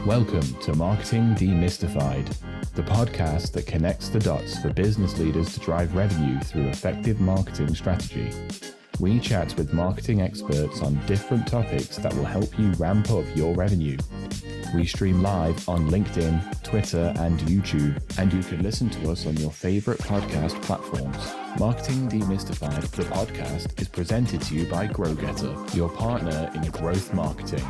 Welcome to Marketing Demystified, the podcast that connects the dots for business leaders to drive revenue through effective marketing strategy. We chat with marketing experts on different topics that will help you ramp up your revenue. We stream live on LinkedIn, Twitter, and YouTube, and you can listen to us on your favorite podcast platforms. Marketing Demystified, the podcast, is presented to you by GrowGetter, your partner in growth marketing.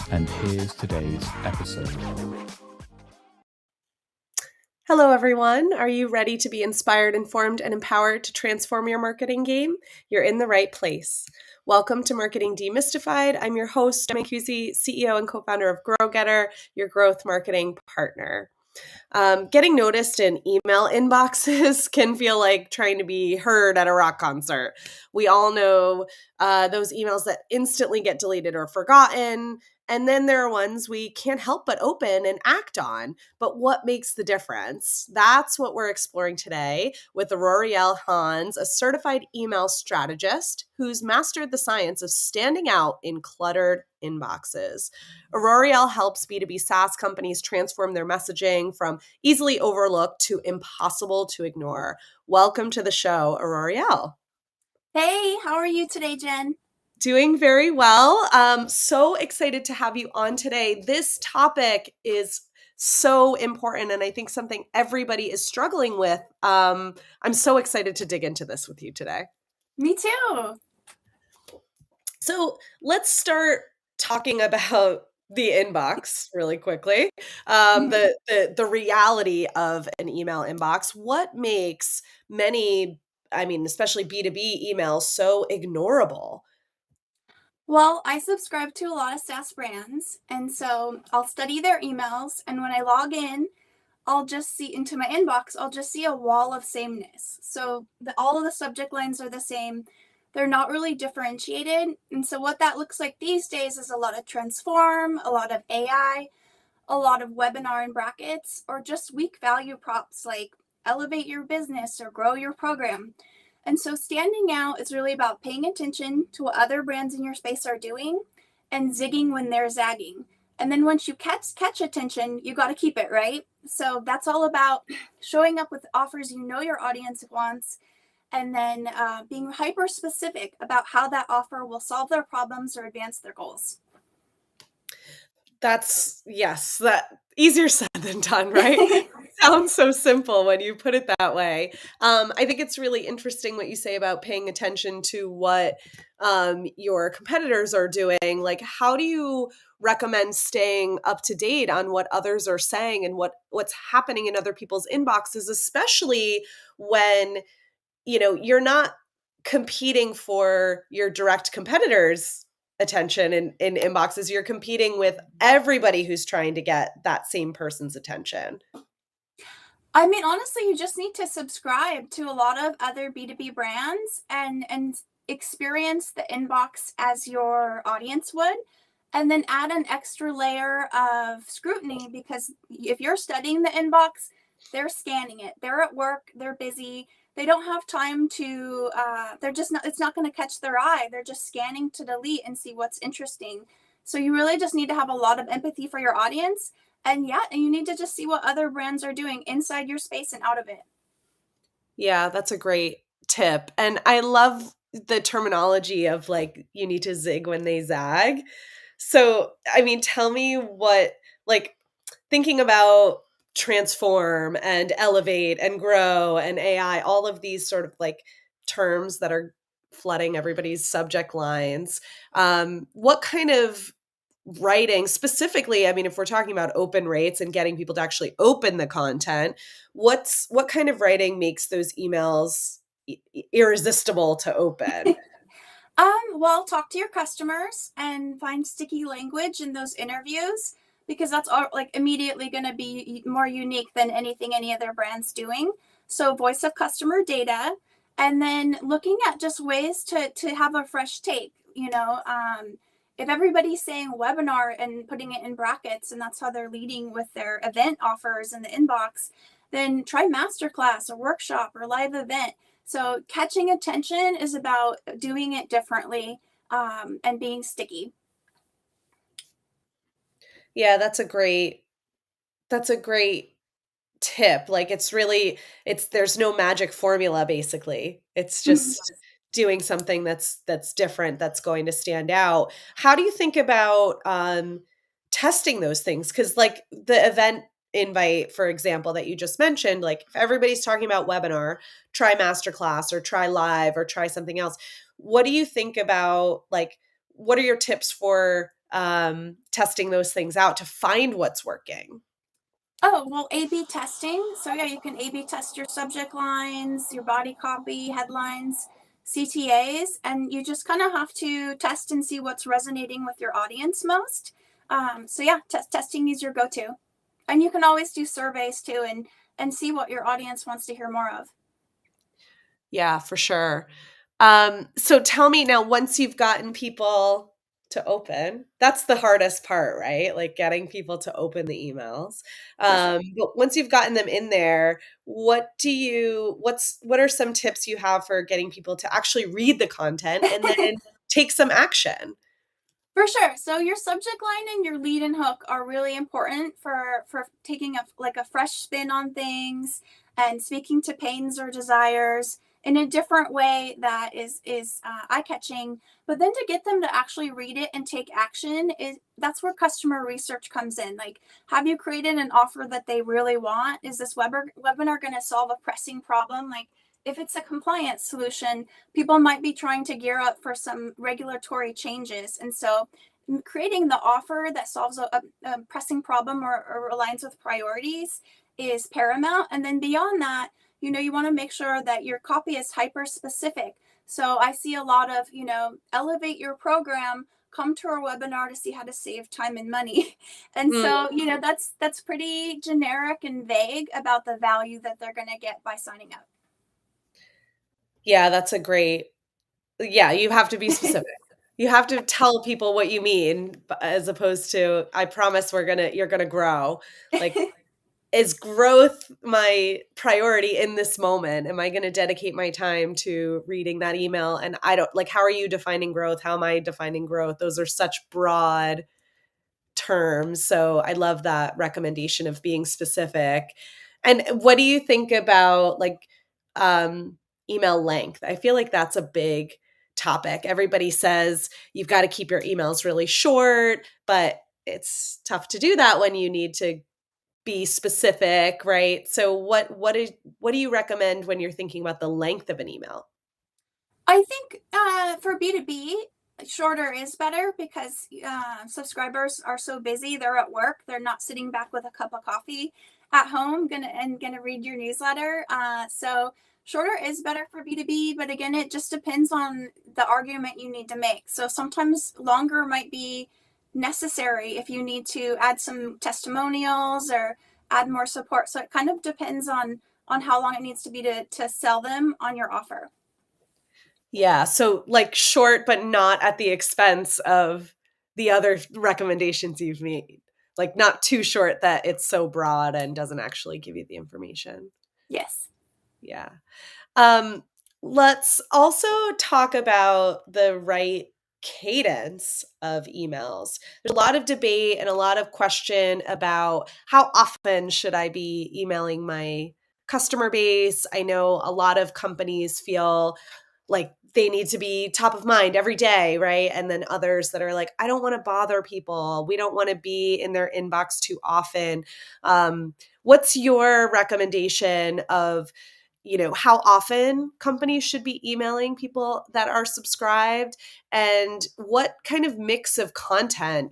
And here's today's episode. Hello, everyone. Are you ready to be inspired, informed, and empowered to transform your marketing game? You're in the right place. Welcome to Marketing Demystified. I'm your host, Demystified, CEO and co-founder of GrowGetter, your growth marketing partner. Getting noticed in email inboxes can feel like trying to be heard at a rock concert. We all know those emails that instantly get deleted or forgotten. And then there are ones we can't help but open and act on. But what makes the difference? That's what we're exploring today with Auroriele, a certified email strategist who's mastered the science of standing out in cluttered inboxes. Auroriele helps B2B SaaS companies transform their messaging from easily overlooked to impossible to ignore. Welcome to the show, Auroriele. Hey, how are you today, Jen? Doing very well. So excited to have you on today. This topic is so important, and I think something everybody is struggling with. I'm so excited to dig into this with you today. Me too. So let's start talking about the inbox really quickly. The reality of an email inbox. What makes many, especially B2B emails, so ignorable? Well, I subscribe to a lot of SaaS brands, and so I'll study their emails, and when I log in, I'll just see into my inbox, I'll just see a wall of sameness. So all of the subject lines are the same. They're not really differentiated. And so what that looks like these days is a lot of transform, a lot of AI, a lot of webinar in brackets, or just weak value props like elevate your business or grow your program. And so standing out is really about paying attention to what other brands in your space are doing and zigging when they're zagging. And then once you catch attention, you got to keep it, right? So that's all about showing up with offers you know your audience wants, and then being hyper specific about how that offer will solve their problems or advance their goals. That's easier said than done, right? Sounds so simple when you put it that way. I think it's really interesting what you say about paying attention to what your competitors are doing. Like, how do you recommend staying up to date on what others are saying and what's happening in other people's inboxes, especially when, you're not competing for your direct competitors' attention in inboxes. You're competing with everybody who's trying to get that same person's attention. Honestly, you just need to subscribe to a lot of other B2B brands and experience the inbox as your audience would, and then add an extra layer of scrutiny, because if you're studying the inbox, they're scanning it. They're at work, they're busy. They don't have time to, it's not going to catch their eye. They're just scanning to delete and see what's interesting. So you really just need to have a lot of empathy for your audience. And you need to just see what other brands are doing inside your space and out of it. Yeah, that's a great tip. And I love the terminology of like, you need to zig when they zag. So, tell me what, thinking about transform and elevate and grow and AI, all of these sort of like terms that are flooding everybody's subject lines. What kind of writing specifically, if we're talking about open rates and getting people to actually open the content, what kind of writing makes those emails irresistible to open? Well, talk to your customers and find sticky language in those interviews, because that's all, immediately going to be more unique than anything any other brand's doing. So voice of customer data, and then looking at just ways to have a fresh take. If everybody's saying webinar and putting it in brackets, and that's how they're leading with their event offers in the inbox, then try masterclass or workshop or live event. So catching attention is about doing it differently and being sticky. Yeah, that's a great tip. Like there's no magic formula basically. It's Mhm. just doing something that's different, that's going to stand out. How do you think about testing those things? Cuz like the event invite for example that you just mentioned, like if everybody's talking about webinar, try masterclass or try live or try something else. What do you think about like what are your tips for testing those things out to find what's working? Oh, well, A/B testing. So yeah, you can A/B test your subject lines, your body copy, headlines, CTAs, and you just kind of have to test and see what's resonating with your audience most. So yeah, testing is your go-to, and you can always do surveys too, and see what your audience wants to hear more of. Yeah, for sure. So tell me now, once you've gotten people to open, that's the hardest part, right? Like getting people to open the emails. For sure. But once you've gotten them in there, what are some tips you have for getting people to actually read the content and then take some action? For sure. So your subject line and your lead and hook are really important for taking a fresh spin on things and speaking to pains or desires in a different way that is eye catching. But then to get them to actually read it and take action is that's where customer research comes in. Like, have you created an offer that they really want? Is this webinar going to solve a pressing problem? Like, if it's a compliance solution, people might be trying to gear up for some regulatory changes. And so creating the offer that solves a pressing problem or aligns with priorities is paramount. And then beyond that, you want to make sure that your copy is hyper specific. So I see a lot of, elevate your program, come to our webinar to see how to save time and money. And Mm, so, that's pretty generic and vague about the value that they're going to get by signing up. yeah, that's a great yeah, you have to be specific. You have to tell people what you mean as opposed to, "I promise you're gonna grow." Like, is growth my priority in this moment? Am I gonna dedicate my time to reading that email? And I don't like, how are you defining growth? How am I defining growth? Those are such broad terms. So I love that recommendation of being specific. And what do you think about like um, email length? I feel like that's a big topic. Everybody says you've got to keep your emails really short, but it's tough to do that when you need to be specific, right? So what do you recommend when you're thinking about the length of an email? I think for B2B, shorter is better because subscribers are so busy. They're at work. They're not sitting back with a cup of coffee at home gonna read your newsletter. So shorter is better for B2B, but again, it just depends on the argument you need to make. So sometimes longer might be necessary if you need to add some testimonials or add more support. So it kind of depends on how long it needs to be to sell them on your offer. Yeah, so, like, short, but not at the expense of the other recommendations you've made. Like, not too short that it's so broad and doesn't actually give you the information. Yes. Yeah. Um, let's also talk about the right cadence of emails. There's a lot of debate and a lot of question about how often should I be emailing my customer base. I know a lot of companies feel like they need to be top of mind every day, right? And then others that are like, I don't want to bother people. We don't want to be in their inbox too often. What's your recommendation of how often companies should be emailing people that are subscribed and what kind of mix of content,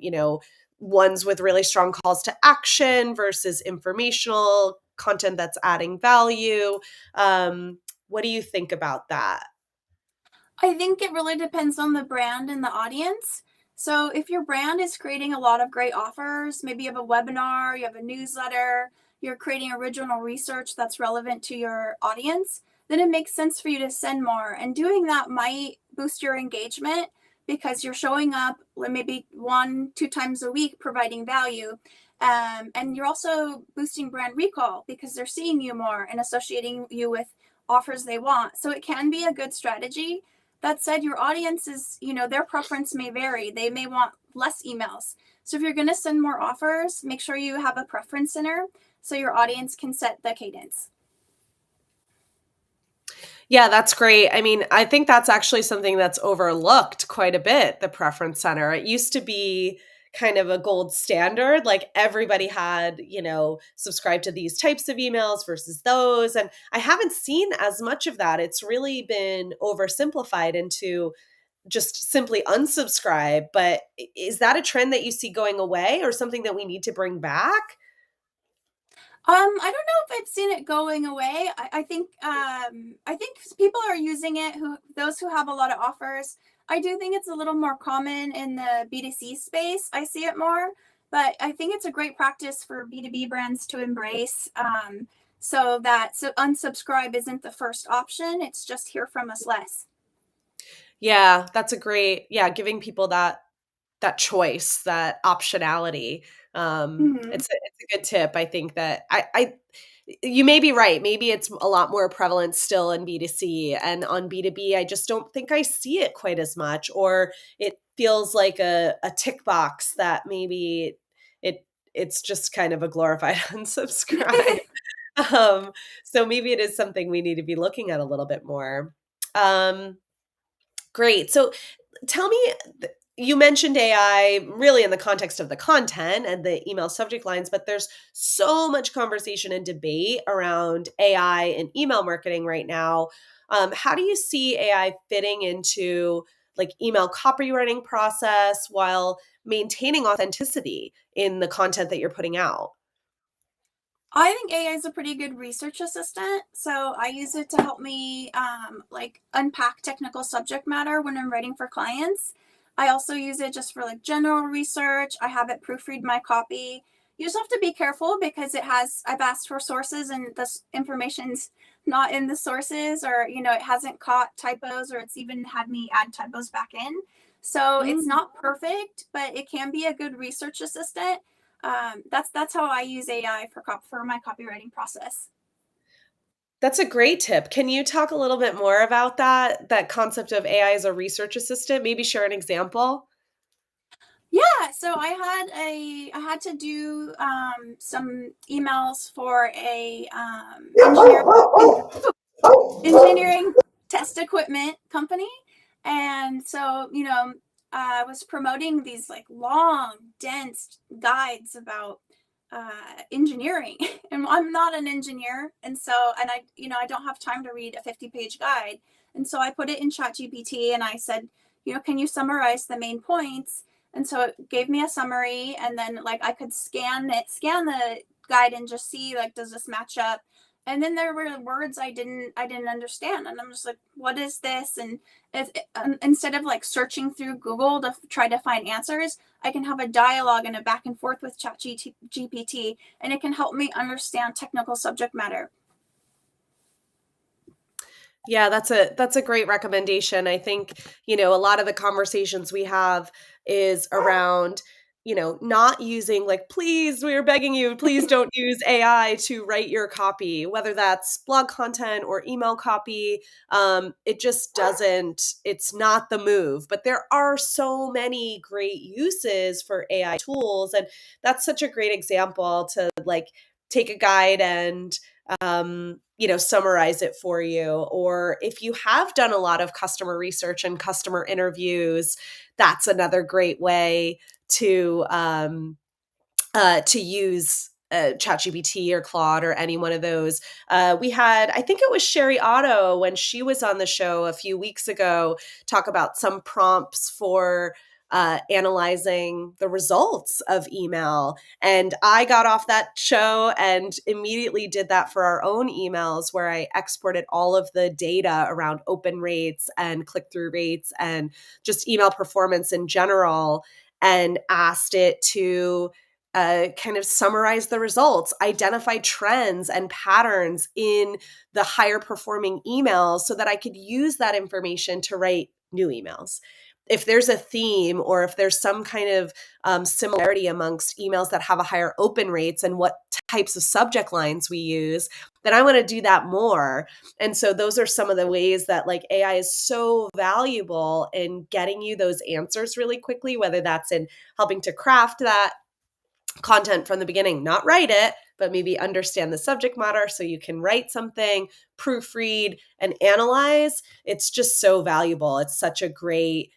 ones with really strong calls to action versus informational content that's adding value. What do you think about that? I think it really depends on the brand and the audience. So if your brand is creating a lot of great offers, maybe you have a webinar, you have a newsletter, you're creating original research that's relevant to your audience, then it makes sense for you to send more. And doing that might boost your engagement because you're showing up maybe 1, 2 times a week providing value. And you're also boosting brand recall because they're seeing you more and associating you with offers they want. So it can be a good strategy. That said, your audience is, their preference may vary. They may want less emails. So if you're going to send more offers, make sure you have a preference center so your audience can set the cadence. Yeah, that's great. I mean, I think that's actually something that's overlooked quite a bit, the preference center. It used to be kind of a gold standard. Like everybody had, subscribed to these types of emails versus those. And I haven't seen as much of that. It's really been oversimplified into just simply unsubscribe. But is that a trend that you see going away or something that we need to bring back? I don't know if I've seen it going away. I think people are using it. Those who have a lot of offers. I do think it's a little more common in the B2C space. I see it more, but I think it's a great practice for B2B brands to embrace. So unsubscribe isn't the first option. It's just hear from us less. Yeah, that's giving people that choice, that optionality. It's a good tip. I think that you may be right. Maybe it's a lot more prevalent still in B2C, and on B2B, I just don't think I see it quite as much, or it feels like a tick box that maybe it's just kind of a glorified unsubscribe. So maybe it is something we need to be looking at a little bit more. Great. So tell me, you mentioned AI really in the context of the content and the email subject lines, but there's so much conversation and debate around AI and email marketing right now. How do you see AI fitting into like email copywriting process while maintaining authenticity in the content that you're putting out? I think AI is a pretty good research assistant. So I use it to help me unpack technical subject matter when I'm writing for clients. I also use it just for like general research. I have it proofread my copy. You just have to be careful because I've asked for sources and this information's not in the sources, or, it hasn't caught typos, or it's even had me add typos back in. So it's not perfect, but it can be a good research assistant. That's how I use AI for my copywriting process. That's a great tip. Can you talk a little bit more about that concept of AI as a research assistant? Maybe share an example. Yeah, so I had to do some emails for a engineering test equipment company, and so I was promoting these like long, dense guides about engineering, and I'm not an engineer, and I don't have time to read a 50-page guide, and so I put it in ChatGPT, and I said, can you summarize the main points? And so it gave me a summary, and then like I could scan the guide and just see like, does this match up? And then there were words I didn't understand, and I'm just like, what is this? And instead of like searching through Google to try to find answers, I can have a dialogue and a back and forth with ChatGPT, and it can help me understand technical subject matter. Yeah, that's a great recommendation. I think, a lot of the conversations we have is around, not using like, please, we're begging you, please don't use AI to write your copy, whether that's blog content or email copy. It just it's not the move, but there are so many great uses for AI tools. And that's such a great example to like take a guide and summarize it for you. Or if you have done a lot of customer research and customer interviews, that's another great way to use ChatGPT or Claude or any one of those. We had, I think it was Sherry Otto when she was on the show a few weeks ago, talk about some prompts for analyzing the results of email. And I got off that show and immediately did that for our own emails, where I exported all of the data around open rates and click-through rates and just email performance in general, and asked it to kind of summarize the results, identify trends and patterns in the higher performing emails so that I could use that information to write new emails. if there's a theme or if there's some kind of similarity amongst emails that have a higher open rates and what types of subject lines we use, then I want to do that more. And so those are some of the ways that like AI is so valuable in getting you those answers really quickly, whether that's in helping to craft that content from the beginning, not write it, but maybe understand the subject matter so you can write something, proofread, and analyze. It's just so valuable. It's such great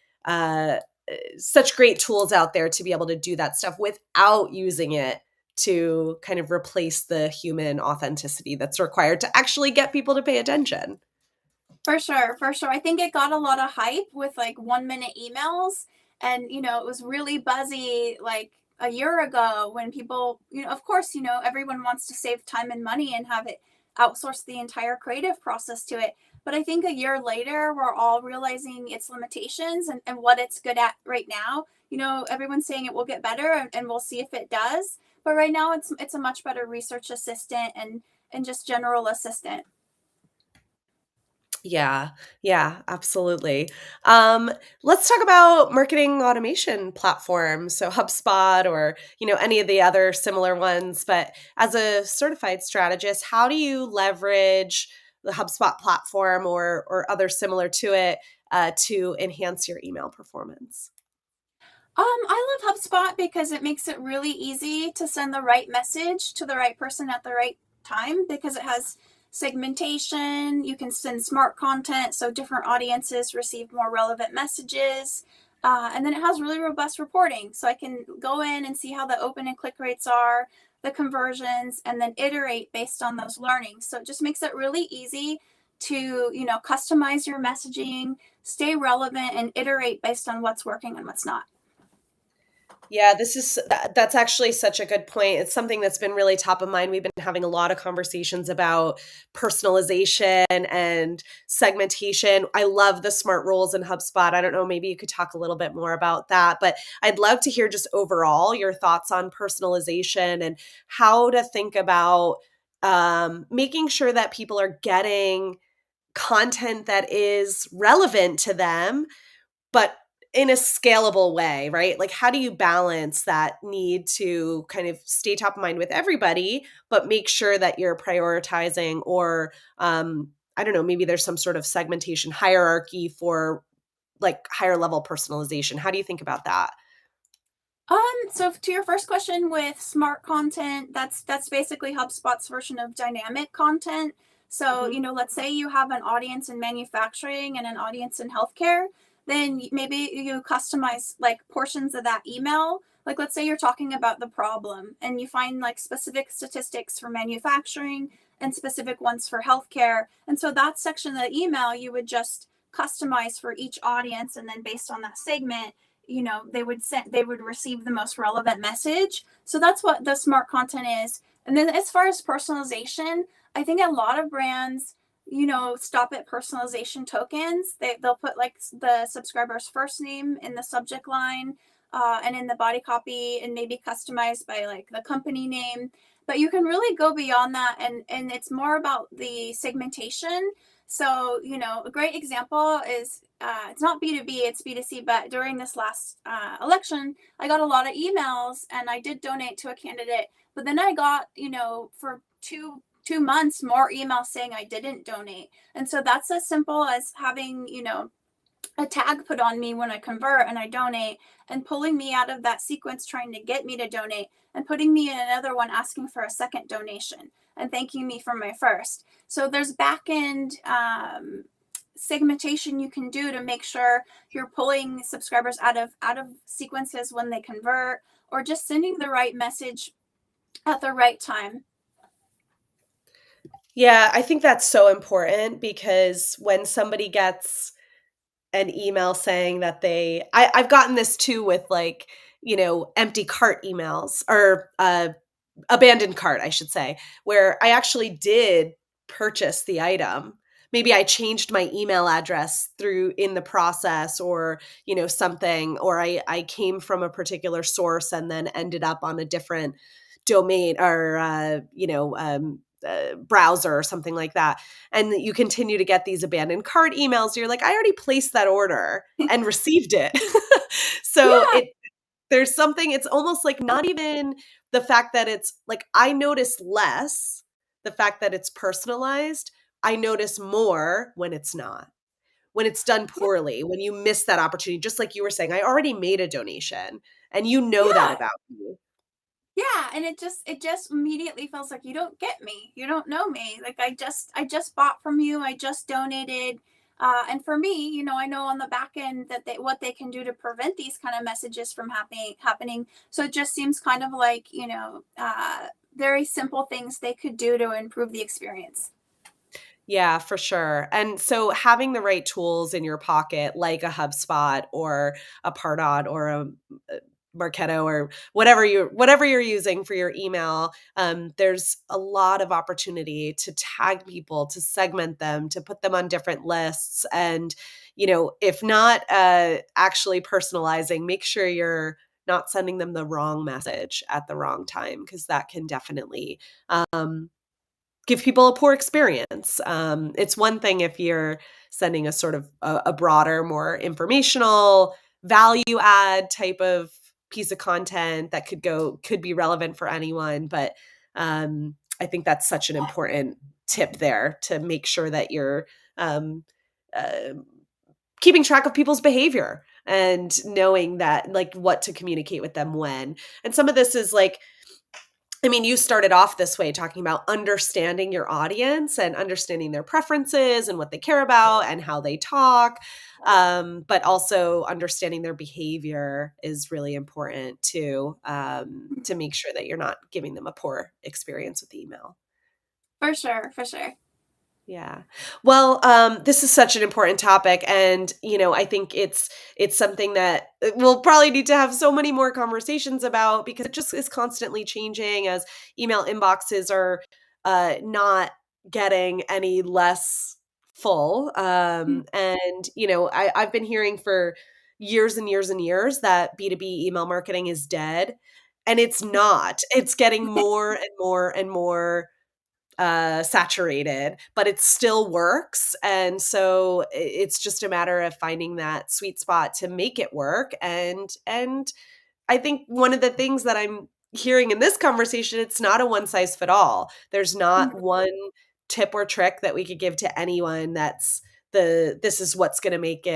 tools out there to be able to do that stuff without using it to kind of replace the human authenticity that's required to actually get people to pay attention. For sure, for sure. I think it got a lot of hype with like 1 minute emails. And, it was really buzzy like a year ago when people, of course, everyone wants to save time and money and have it outsource the entire creative process to it. But I think a year later, we're all realizing its limitations and what it's good at right now. Everyone's saying it will get better and we'll see if it does. But right now, it's a much better research assistant and just general assistant. Yeah, absolutely. Let's talk about marketing automation platforms, so HubSpot or any of the other similar ones. But as a certified strategist, how do you leverage the HubSpot platform or other similar to it to enhance your email performance? I love HubSpot because it makes it really easy to send the right message to the right person at the right time because it has segmentation. You can send smart content so different audiences receive more relevant messages. And then it has really robust reporting. So I can go in and see how the open and click rates are, the conversions, and then iterate based on those learnings. So it just makes it really easy to, customize your messaging, stay relevant, and iterate based on what's working and what's not. Yeah, that's actually such a good point. It's something that's been really top of mind. We've been having a lot of conversations about personalization and segmentation. I love the smart rules in HubSpot. I don't know, maybe you could talk a little bit more about that, but I'd love to hear just overall your thoughts on personalization and how to think about making sure that people are getting content that is relevant to them, but in a scalable way, right? Like, how do you balance that need to kind of stay top of mind with everybody, but make sure that you're prioritizing or, I don't know, maybe there's some sort of segmentation hierarchy for like higher level personalization. How do you think about that? So to your first question with smart content, that's basically HubSpot's version of dynamic content. So, Mhm. let's say you have an audience in manufacturing and an audience in healthcare, then maybe you customize like portions of that email. Like let's say you're talking about the problem and you find like specific statistics for manufacturing and specific ones for healthcare. And so that section of the email you would just customize for each audience, and then based on that segment, they would receive the most relevant message. So that's what the smart content is. And then as far as personalization, I think a lot of brands stop at personalization tokens. They'll put like the subscriber's first name in the subject line, and in the body copy, and maybe customized by like the company name. But you can really go beyond that, and it's more about the segmentation. So, a great example is it's not B2B, it's B2C, but during this last election, I got a lot of emails and I did donate to a candidate. But then I got, for two months more emails saying I didn't donate. And so that's as simple as having, a tag put on me when I convert and I donate, and pulling me out of that sequence trying to get me to donate, and putting me in another one asking for a second donation and thanking me for my first. So there's back end segmentation you can do to make sure you're pulling subscribers out of sequences when they convert, or just sending the right message at the right time. Yeah, I think that's so important because when somebody gets an email saying that I've gotten this too with like, empty cart emails or abandoned cart, I should say, where I actually did purchase the item. Maybe I changed my email address through in the process or, something, or I came from a particular source and then ended up on a different domain or, browser or something like that, and you continue to get these abandoned cart emails. You're like, I already placed that order and received it. So Yeah. there's something, it's almost like not even the fact that it's like, I notice less the fact that it's personalized. I notice more when it's not, when it's done poorly, when you miss that opportunity. Just like you were saying, I already made a donation and you know that Yeah. about me. Yeah, and it just immediately feels like you don't get me. You don't know me. Like I just bought from you. I just donated. And for me, I know on the back end that what they can do to prevent these kind of messages from happening. So it just seems kind of like, very simple things they could do to improve the experience. Yeah, for sure. And so having the right tools in your pocket, like a HubSpot or a Pardot or a Marketo or whatever you're using for your email, there's a lot of opportunity to tag people, to segment them, to put them on different lists, and if not actually personalizing, make sure you're not sending them the wrong message at the wrong time, because that can definitely um, give people a poor experience. It's one thing if you're sending a sort of a broader, more informational, value add type of piece of content that could be relevant for anyone. But I think that's such an important tip there, to make sure that you're um, uh, keeping track of people's behavior and knowing that, like, what to communicate with them when. And some of this is like, I mean, you started off this way talking about understanding your audience and understanding their preferences and what they care about and how they talk. But also understanding their behavior is really important too, to make sure that you're not giving them a poor experience with email. For sure, for sure. Yeah. Well, this is such an important topic, and I think it's something that we'll probably need to have so many more conversations about, because it just is constantly changing as email inboxes are not getting any less full. And I've been hearing for years and years and years that B2B email marketing is dead, and it's not. It's getting more and more and more saturated, but it still works. And so it's just a matter of finding that sweet spot to make it work. And I think one of the things that I'm hearing in this conversation, it's not a one size fit all. There's not one tip or trick that we could give to anyone that's this is what's going to make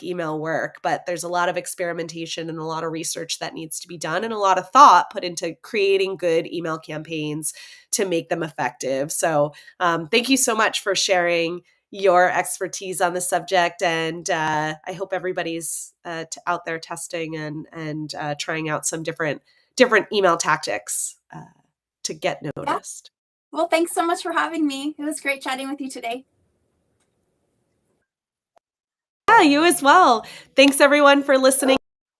email work. But there's a lot of experimentation and a lot of research that needs to be done, and a lot of thought put into creating good email campaigns to make them effective. So thank you so much for sharing your expertise on the subject. And I hope everybody's out there testing and trying out some different email tactics to get Yeah. noticed. Well, thanks so much for having me. It was great chatting with you today. Yeah, you as well. Thanks everyone for listening.